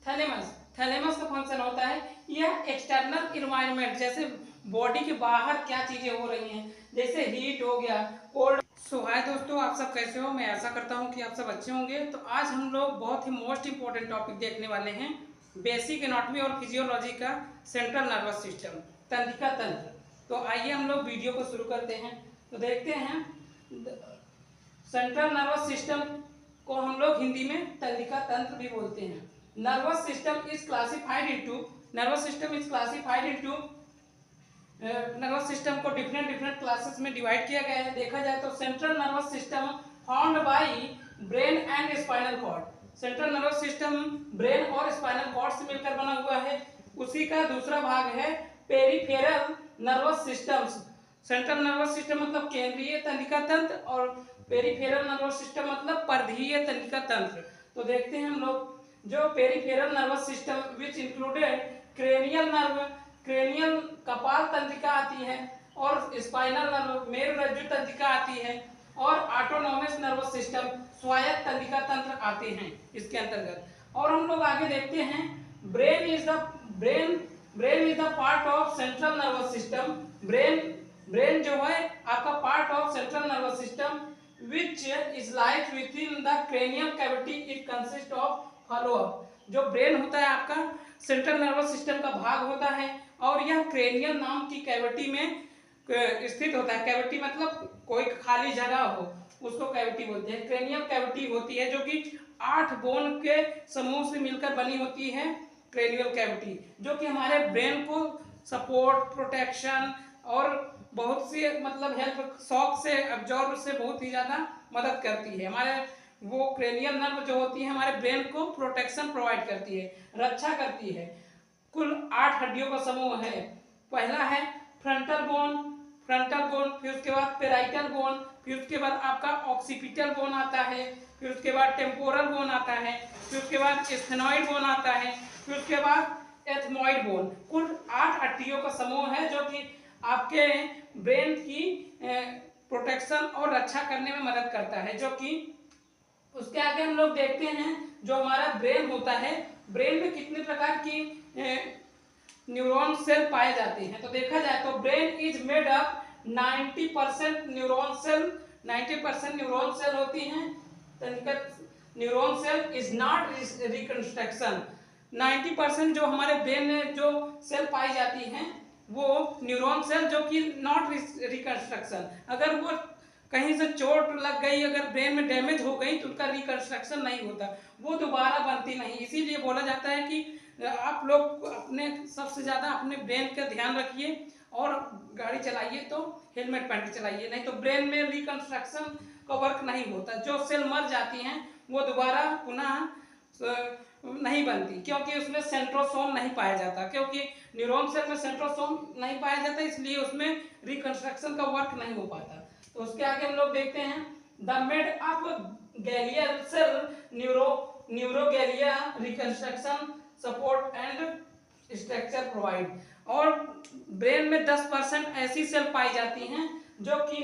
Thalamus. Thalamus का function होता है यह एक्सटर्नल इन्वायरमेंट, जैसे बॉडी के बाहर क्या चीजें हो रही हैं, जैसे हीट हो गया, कोल्ड। सो हाय दोस्तों, आप सब कैसे हो? मैं आशा करता हूं कि आप सब अच्छे होंगे। तो आज हम लोग बहुत ही मोस्ट इंपॉर्टेंट टॉपिक देखने वाले हैं, बेसिक एनाटॉमी और फिजियोलॉजी का सेंट्रल नर्वस सिस्टम, तंत्रिका तंत्र। तो आइए हम लोग वीडियो को शुरू करते हैं। तो देखते हैं, सेंट्रल नर्वस सिस्टम को हम लोग हिंदी में तंत्रिका तंत्र भी बोलते हैं। Nervous system is classified into nervous system को डिफरेंट क्लासेस में डिवाइड किया गया है। देखा जाए तो central nervous system found by brain and spinal cord. Central nervous system brain और स्पाइनल कॉर्ड से मिलकर बना हुआ है। उसी का दूसरा भाग है peripheral nervous systems. Central nervous system मतलब केंद्रीय तंत्रिका तंत्र और पेरिफेरल नर्वस सिस्टम मतलब परिधीय तंत्रिका तंत्र। तो देखते हैं हम लोग, जो peripheral nervous system which included cranial nerve, cranial कपाल तंत्रिका आती है, और स्पाइनल नर्व मेरुरज्जु तंत्रिका आती है, और ऑटोनोमस नर्वस सिस्टम स्वायत्त तंत्रिका तंत्र आते हैं इसके अंतर्गत। और हम लोग आगे देखते हैं, brain is the part of central nervous system. Brain जो है आपका part of central nervous system which is like with in the cranial cavity. It consist of follow up. जो ब्रेन होता है आपका सेंट्रल नर्वस सिस्टम का भाग होता है, और यह क्रेनियल नाम की कैविटी में स्थित होता है। कैविटी मतलब कोई खाली जगह हो, उसको कैविटी बोलते हैं। क्रेनियल कैविटी होती है जो कि 8 बोन के समूह से मिलकर बनी होती है। क्रेनियल कैविटी जो कि हमारे ब्रेन को सपोर्ट, प्रोटेक्शन और बहुत सी मतलब हेल्प, शॉक से, अब्जॉर्ब से बहुत ही ज़्यादा मदद करती है। हमारे वो क्रेनियल नर्व जो होती है हमारे ब्रेन को प्रोटेक्शन प्रोवाइड करती है, रक्षा करती है। कुल 8 हड्डियों का समूह है। पहला है फ्रंटल बोन, फिर उसके बाद पेराइटल बोन, फिर उसके बाद आपका ऑक्सीपिटल बोन आता है, फिर उसके बाद टेम्पोरल बोन आता है, फिर उसके बाद स्फेनॉइड बोन आता है, फिर उसके बाद एथमॉइड बोन। कुल 8 हड्डियों का समूह है जो कि आपके ब्रेन की प्रोटेक्शन और रक्षा करने में मदद करता है। जो कि उसके आगे हम लोग देखते हैं, जो हमारा ब्रेन होता है, ब्रेन में कितने प्रकार की न्यूरॉन सेल पाए जाते हैं। तो देखा जाए तो brain is made up 90% neuron cell, 90% neuron cell होती हैं। Neuron cell is not reconstruction. 90% जो हमारे ब्रेन में जो सेल पाई जाती हैं वो न्यूरॉन सेल जो कि नॉट रिकंस्ट्रक्शन। अगर वो कहीं से चोट लग गई, अगर ब्रेन में डैमेज हो गई तो उनका रिकंस्ट्रक्शन नहीं होता, वो दोबारा बनती नहीं। इसीलिए बोला जाता है कि आप लोग अपने सबसे ज़्यादा अपने ब्रेन का ध्यान रखिए और गाड़ी चलाइए तो हेलमेट पहन के चलाइए, नहीं तो ब्रेन में रिकंस्ट्रक्शन का वर्क नहीं होता। जो सेल मर जाती हैं वो दोबारा पुनः नहीं बनती, क्योंकि उसमें सेंट्रोसोम नहीं पाया जाता। क्योंकि न्यूरॉन सेल में सेंट्रोसोम नहीं पाया जाता, इसलिए उसमें रिकंस्ट्रक्शन का वर्क नहीं हो पाता। तो उसके आगे हम लोग देखते हैं, the made up glial cell neuroglia reconstruction support and structure provide. और ब्रेन में 10% ऐसी सेल पाई जाती हैं जो कि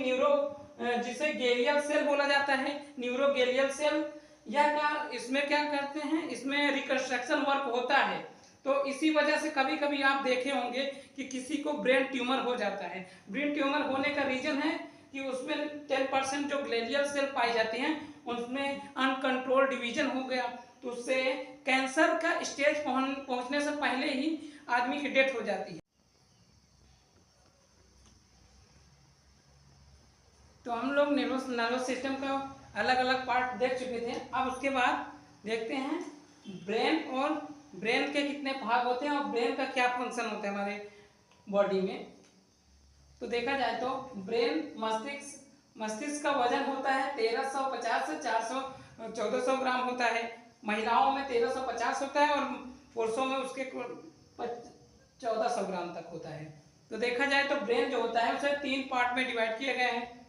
जिसे गैलियल सेल बोला जाता है, न्यूरोगैलियल सेल। यह इसमें क्या करते हैं, इसमें रिकंस्ट्रक्शन वर्क होता है। तो इसी वजह से कभी कभी आप देखे होंगे कि किसी को ब्रेन ट्यूमर हो जाता है। ब्रेन ट्यूमर होने का रीजन है कि उसमें 10% जो ग्लेलियल सेल पाई जाती हैं उसमें अनकंट्रोल डिवीजन हो गया, तो उससे कैंसर का स्टेज पहुंचने से पहले ही आदमी की डेथ हो जाती है। तो हम लोग नर्वस सिस्टम का अलग अलग पार्ट देख चुके थे। अब उसके बाद देखते हैं ब्रेन, और ब्रेन के कितने भाग होते हैं और ब्रेन का क्या फंक्शन होता है हमारे बॉडी में। तो देखा जाए तो ब्रेन, मस्तिष्क का वजन होता है 1350 से 1400 ग्राम होता है। महिलाओं में 1350 होता है और पुरुषों में उसके 1400 ग्राम तक होता है। तो देखा जाए तो ब्रेन जो होता है उसे 3 पार्ट में डिवाइड किए गए हैं।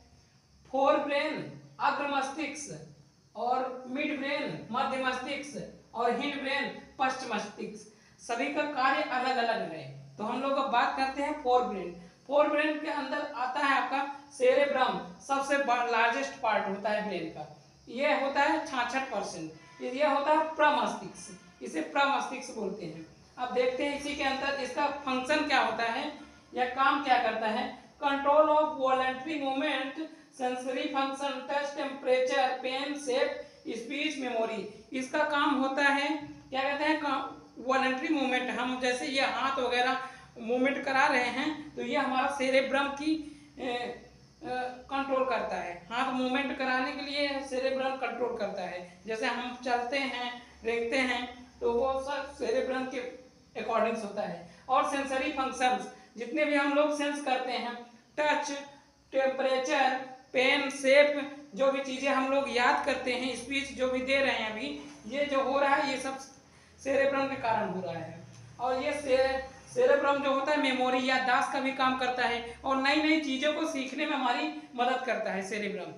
फोर ब्रेन अग्र मस्तिष्क, और मिड ब्रेन मध्य मस्तिष्क, और हिंड ब्रेन पश्च मस्तिष्क। सभी का कार्य अलग अलग है। तो हम लोग अब बात करते हैं फोर ब्रेन। फोर ब्रेन के अंदर आता है आपका सेरेब्रम, सबसे लार्जेस्ट पार्ट होता है ब्रेन का। ये होता है 66%। ये होता है प्रमस्तिष्क, इसे प्रमस्तिष्क बोलते हैं। अब देखते हैं इसी के अंदर इसका फंक्शन क्या होता है या काम क्या करता है। Control of voluntary movement, sensory function, touch, temperature, pain, shape, speech, memory. इसका काम होता है क्या कहते हैं वॉलेंट्री मूवमेंट। हम जैसे ये हाथ वगैरह मूवमेंट करा रहे हैं तो ये हमारा सेरेब्रम की कंट्रोल करता है। हाथ मूवमेंट कराने के लिए सेरेब्रम कंट्रोल करता है। जैसे हम चलते हैं, रेंगते हैं तो वो सब सेरेब्रम के अकॉर्डिंग्स होता है। और सेंसरी फंक्शंस जितने भी हम लोग सेंस करते हैं, टच, टेम्परेचर, पेन, शेप, जो भी चीज़ें हम लोग याद करते हैं, स्पीच जो भी दे रहे हैं अभी, ये जो हो रहा है ये सब सेरेब्रम के कारण हो रहा है। और ये सेरेब्रम जो होता है मेमोरी या याददाश्त का भी काम करता है और नई नई चीज़ों को सीखने में हमारी मदद करता है सेरेब्रम।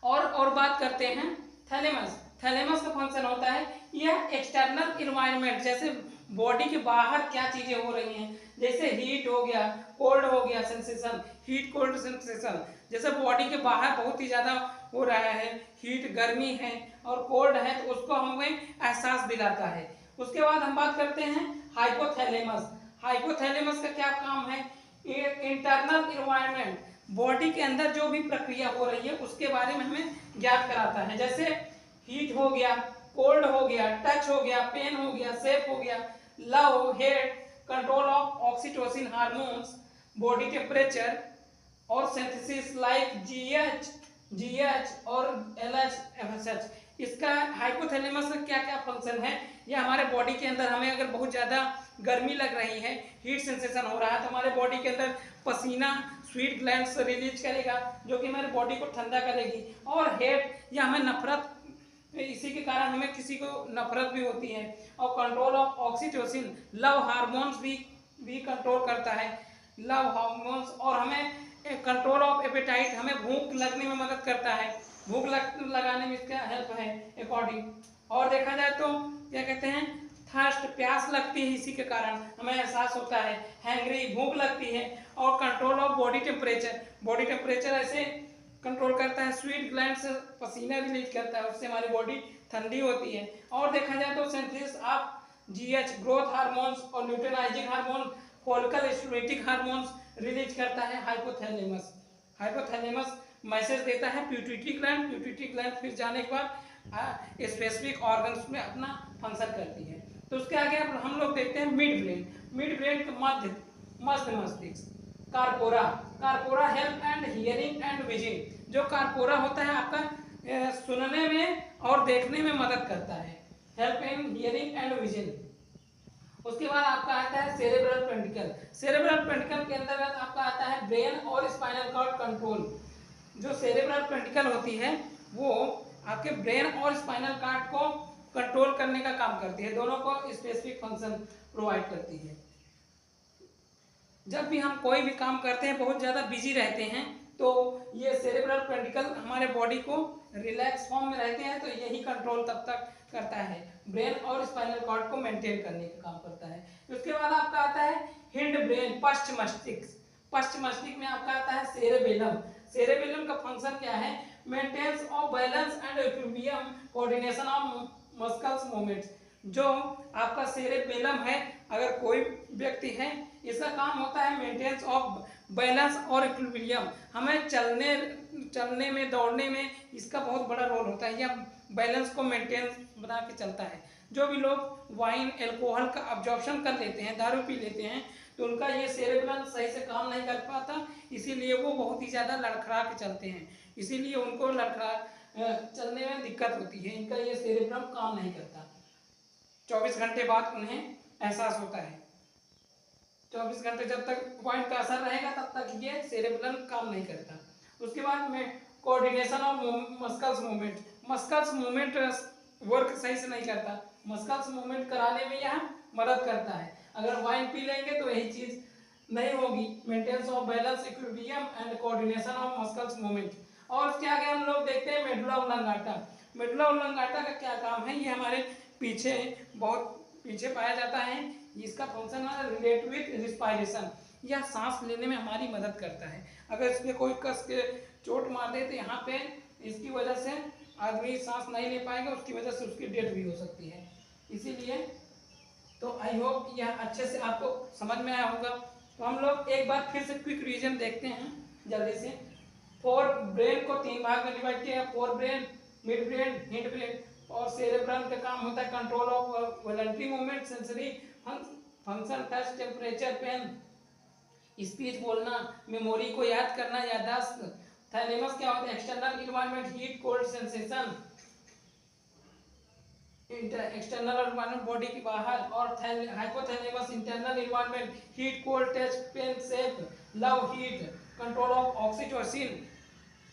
और बात करते हैं थैलेमस। थैलेमस का फंक्शन होता है यह एक्सटर्नल इन्वायरमेंट, जैसे बॉडी के बाहर क्या चीज़ें हो रही हैं, जैसे हीट हो गया, कोल्ड हो गया सेंसेशन, हीट कोल्ड सेंसेशन, जैसे बॉडी के बाहर बहुत ही ज़्यादा हो रहा है, हीट गर्मी है और कोल्ड है तो उसको हमें एहसास दिलाता है। उसके बाद हम बात करते हैं हाइपोथैलेमस। हाइपोथैलेमस का क्या काम है, इंटरनल इन्वायरमेंट, बॉडी के अंदर जो भी प्रक्रिया हो रही है उसके बारे में हमें ज्ञात कराता है। जैसे हीट हो गया, कोल्ड हो गया, टच हो गया, पेन हो गया, शेप हो गया, love, hate, control of oxytocin hormones, body temperature और सिंथेसिस लाइक जीएच और एलएच, एफएसएच। इसका हाइपोथैलेमस का क्या क्या फंक्शन है, ये हमारे बॉडी के अंदर हमें अगर बहुत ज़्यादा गर्मी लग रही है, हीट सेंसेशन हो रहा है तो हमारे बॉडी के अंदर पसीना स्वीट ग्लैंड्स रिलीज करेगा जो कि हमारे बॉडी को ठंडा करेगी। और हेट, या हमें नफरत, इसी के कारण हमें किसी को नफरत भी होती है। और control of oxytocin, love hormones भी कंट्रोल करता है, लव हार्मोन्स। और हमें कंट्रोल ऑफ एपेटाइट, हमें भूख लगने में मदद करता है, भूख लगाने में इसका हेल्प है अकॉर्डिंग। और देखा जाए तो क्या कहते हैं थर्स्ट, प्यास लगती है, इसी के कारण हमें एहसास होता है, हैंग्री, भूख लगती है। और control of body temperature, body temperature ऐसे कंट्रोल करता है, स्वीट ग्लैंड से पसीना रिलीज करता है, उससे हमारी बॉडी ठंडी होती है। और देखा जाए तो synthesis of GH, growth hormones और luteinizing hormone, follicle stimulating hormones release करता है हाइपोथैलेमस। हाइपोथैलेमस मैसेज देता है पिट्यूटरी ग्लैंड, पिट्यूटरी ग्लैंड फिर जाने के बाद स्पेसिफिक ऑर्गन्स में अपना फंक्शन करती है। तो उसके आगे हम लोग देखते हैं मिड ब्रेन। मिड ब्रेन का मध्य मस्तिष्क, corpora. Corpora help and hearing and vision, जो कार्पोरा होता है आपका सुनने में और देखने में मदद करता है, help in hearing and vision. उसके बाद आपका आता है सेरेब्रल पेंटिकल। सेरेब्रल पेंटिकल के अंतर्गत आपका आता है ब्रेन और स्पाइनल कॉर्ड कंट्रोल। जो सेरेब्रल पेंटिकल होती है वो आपके ब्रेन और स्पाइनल कॉर्ड को कंट्रोल करने का काम करती है, दोनों को स्पेसिफिक फंक्शन प्रोवाइड करती है। जब भी हम कोई भी काम करते हैं, बहुत ज़्यादा बिजी रहते हैं, तो ये सेरेब्रल पेंटिकल हमारे बॉडी को रिलैक्स फॉर्म में रहते हैं तो यही कंट्रोल तब तक करता है, ब्रेन और स्पाइनल कॉर्ड को मेंटेन करने का काम करता है। उसके बाद आपका आता है हिंड ब्रेन, पश्च मस्तिष्क। पश्च मस्तिष्क में आपका आता है सेरेबेलम। सेरेबेलम का फंक्शन क्या है, maintenance of balance and equilibrium, coordination of muscles movements. जो आपका सेरेबेलम है, अगर कोई व्यक्ति है, इसका काम होता है मेंटेनेंस ऑफ बैलेंस और इक्विलिब्रियम, हमें चलने में, दौड़ने में इसका बहुत बड़ा रोल होता है, यह बैलेंस को मेंटेन बना के चलता है। जो भी लोग वाइन, एल्कोहल का अब्जॉर्प्शन कर लेते हैं, दारू पी लेते हैं, तो उनका ये सेरेब्रम सही से काम नहीं कर पाता, इसीलिए वो बहुत ही ज़्यादा लड़खड़ा के चलते हैं, इसीलिए उनको चलने में दिक्कत होती है, इनका ये सेरेब्रम काम नहीं करता। 24 घंटे बाद उन्हें एहसास होता है, 24 घंटे जब तक पॉइंट का असर रहेगा तब तक ये सेरेब्रम काम नहीं करता। उसके बाद में coordination of muscles movement, muscles movement work सही से नहीं करता, मस्कल्स मूवमेंट कराने में यह मदद करता है। अगर वाइन पी लेंगे तो यही चीज़ नहीं होगी, maintenance of balance, equilibrium and coordination of muscles movement. और उसके आगे हम लोग देखते हैं मेडुला ओब्लांगाटा। मेडुला ओब्लांगाटा का क्या काम है, ये हमारे पीछे, बहुत पीछे पाया जाता है, इसका फंक्शन है रिलेट विथ रिस्पायरेशन, यह सांस लेने में हमारी मदद करता है। अगर इसमें कोई कस के चोट मार दे तो यहाँ पे इसकी वजह से आदमी सांस नहीं ले पाएगा, उसकी वजह से उसकी डेथ भी हो सकती है। इसीलिए तो आई होप यह अच्छे से आपको समझ में आया होगा। तो हम लोग एक बार फिर से क्विक रिवीजन देखते हैं जल्दी से। फोर ब्रेन को 3 भाग में डिवाइड किया, forebrain, midbrain, hindbrain. और सेरेब्रम का काम होता है control of voluntary movement, sensory function, touch, temperature, pain, speech बोलना, मेमोरी को याद करना, याददाश्त। थैलेमस क्या होता है? External environment, heat cold sensation, external environment body के बाहर। और hypothalamus internal environment, heat cold touch pain safe love heat, control of oxytocin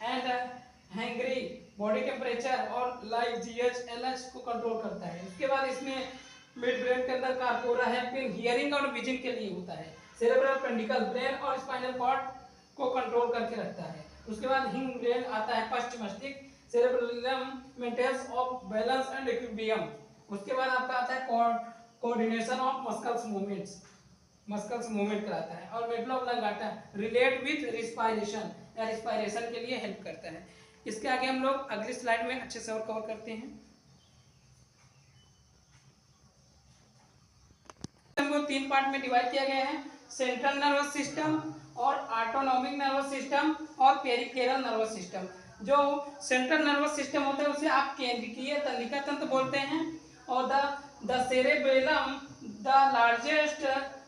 and hungry, body temperature और लाइफ जीएच एलएच को कंट्रोल करता है। उसके बाद इसमें मिड ब्रेन के अंदर कार्पोरा है, फिर हियरिंग और विजन के लिए होता है। सेरेब्रल पेंडिकल ब्रेन और स्पाइनल कॉर्ड को कंट्रोल करके रखता है। उसके बाद हिंड ब्रेन आता है, पश्च मस्तिष्क, cerebrum maintenance of balance and equilibrium. उसके बाद आपका आता है coordination of muscles movements, muscles movement कराता है। और medulla oblongata relate with respiration, या रिस्पायरेशन के लिए हेल्प करता है। इसके आगे हम लोग अगली स्लाइड में अच्छे से और कवर करते हैं। को 3 पार्ट में डिवाइड किया गया है, सेंट्रल नर्वस सिस्टम और ऑटोनॉमिक नर्वस सिस्टम और पेरिफेरल नर्वस सिस्टम। जो सेंट्रल नर्वस सिस्टम होता है उसे आप केंद्रीय तंत्रिका तंत्र बोलते हैं। और the cerebellum the largest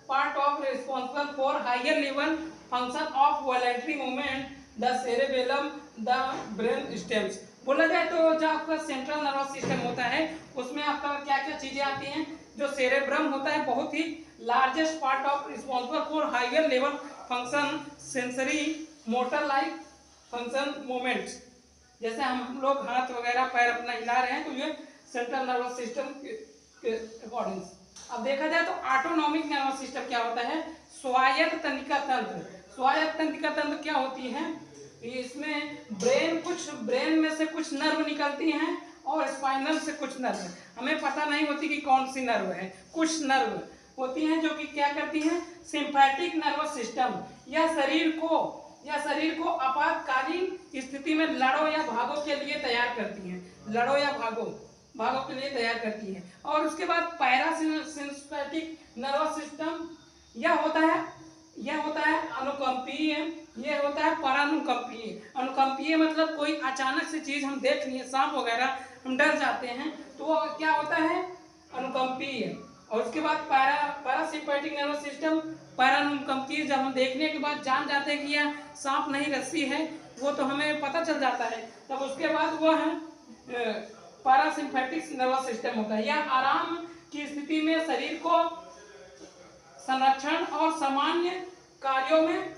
part of responsible for higher level function of voluntary movement, the cerebellum the brain stems. बोला जाए तो जो आपका सेंट्रल नर्वस सिस्टम होता है उसमें आपका क्या क्या चीजें आती हैं। जो सेरेब्रम होता है बहुत ही largest part of responsible for higher level function, sensory motor like function movements. जैसे हम लोग हाथ वगैरह पैर अपना हिला रहे हैं तो ये सेंट्रल नर्वस सिस्टम के अकॉर्डिंग। अब देखा जाए तो ऑटोनॉमिक नर्वस सिस्टम क्या होता है? स्वायत्त तंत्रिका तंत्र। स्वायत्त तंत्रिका तंत्र क्या होती है? इसमें ब्रेन में से कुछ नर्व निकलती हैं और स्पाइनल से कुछ नर्व। हमें पता नहीं होती कि कौन सी नर्व है। कुछ नर्व होती हैं जो कि क्या करती हैं? सिंपैथिक नर्वस सिस्टम या शरीर को आपातकालीन स्थिति में लड़ो या भागो के लिए तैयार करती हैं। लड़ो या भागो के लिए तैयार करती है। और उसके बाद पैरासिम्पैथिक नर्वस सिस्टम यह होता है अनुकंपीय, ये होता है परानुकंपीय। अनुकंपीय मतलब कोई अचानक से चीज हम देख लिए, सांप वगैरह, हम डर जाते हैं तो वो क्या होता है? अनुकंपीय। और उसके बाद पैरासिम्पैथिक नर्वस सिस्टम परानुकंपीय, जब हम देखने के बाद जान जाते हैं कि यह सांप नहीं रस्सी है, वो तो हमें पता चल जाता है, तब उसके बाद वो है पैरासिम्पैथिक नर्वस सिस्टम होता है। यह आराम की स्थिति में शरीर को संरक्षण और सामान्य कार्यों में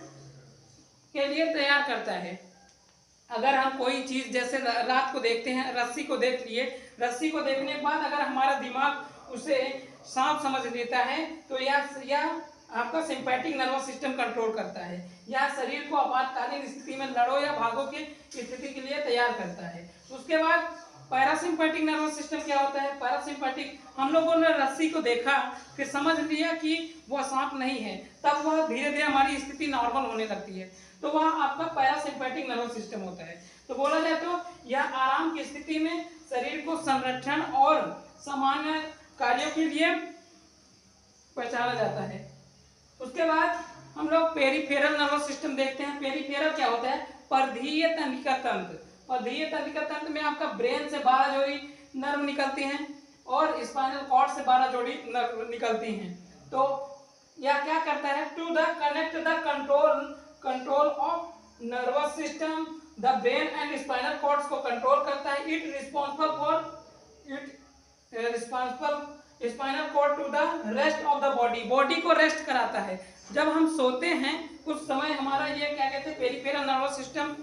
के लिए तैयार करता है। अगर हम कोई चीज जैसे रात को देखते हैं, रस्सी को देख लिए, रस्सी को देखने के बाद अगर हमारा दिमाग उसे सांप समझ लेता है तो यह आपका सिंपैथिक नर्वस सिस्टम कंट्रोल करता है। यह शरीर को आपातकालीन स्थिति में लड़ो या भागो की स्थिति के लिए तैयार करता है। उसके बाद पैरासिम्पैथिक नर्वस सिस्टम क्या होता है? पैरासिम्पैथिक, हम लोगों ने रस्सी को देखा, फिर समझ लिया कि वह सांप नहीं है, तब वह धीरे धीरे हमारी स्थिति नॉर्मल होने लगती है, तो वह आपका पैरासिम्पैथिक नर्वस सिस्टम होता है। तो बोला जाए तो यह आराम की स्थिति में शरीर को संरक्षण और सामान्य कार्यों के लिए पहचाना जाता है। उसके बाद हम लोग पेरिफेरल नर्वस सिस्टम देखते हैं। पेरिफेरल क्या होता है? परिधीय तंत्रिका तंत्र। परिधीय तंत्रिका तंत्र में आपका ब्रेन से 12 जोड़ी नर्व निकलती हैं और स्पाइनल कॉर्ड से 12 जोड़ी नर्व निकलती हैं। तो यह क्या करता है? To the connect the control of nervous system, the brain and spinal cords को कंट्रोल करता है। It responsible spinal cord to the rest of the body को रेस्ट कराता है। जब हम सोते हैं उस समय हमारा ये क्या कहते हैं, peripheral nervous system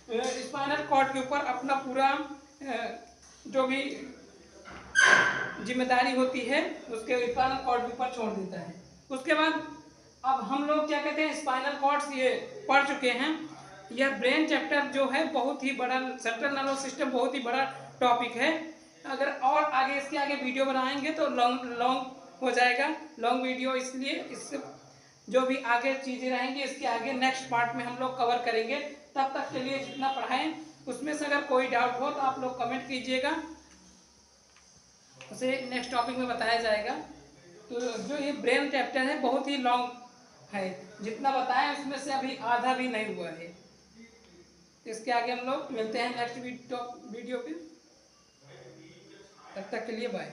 spinal cord के ऊपर अपना पूरा जो भी जिम्मेदारी होती है उसके स्पाइनल कॉर्ड के ऊपर छोड़ देता है। उसके बाद अब हम लोग क्या कहते हैं, स्पाइनल कॉर्ड्स ये पढ़ चुके हैं। यह ब्रेन चैप्टर जो है बहुत ही बड़ा, सेंट्रल नर्वस सिस्टम बहुत ही बड़ा टॉपिक है। अगर और आगे इसके आगे वीडियो बनाएंगे तो लॉन्ग हो जाएगा, लॉन्ग वीडियो, इसलिए इससे जो भी आगे चीज़ें रहेंगी इसके आगे नेक्स्ट पार्ट में हम लोग कवर करेंगे। तब तक के लिए जितना पढ़ाएं उसमें से अगर कोई डाउट हो तो आप लोग कमेंट कीजिएगा। उसे नेक्स्ट टॉपिक में बताया जाएगा। तो जो ये ब्रेन चैप्टर है बहुत ही लॉन्ग है, जितना बताएं उसमें से अभी आधा भी नहीं हुआ है। इसके आगे हम लोग मिलते हैं नेक्स्ट वीडियो पे। तब तक के लिए बाय।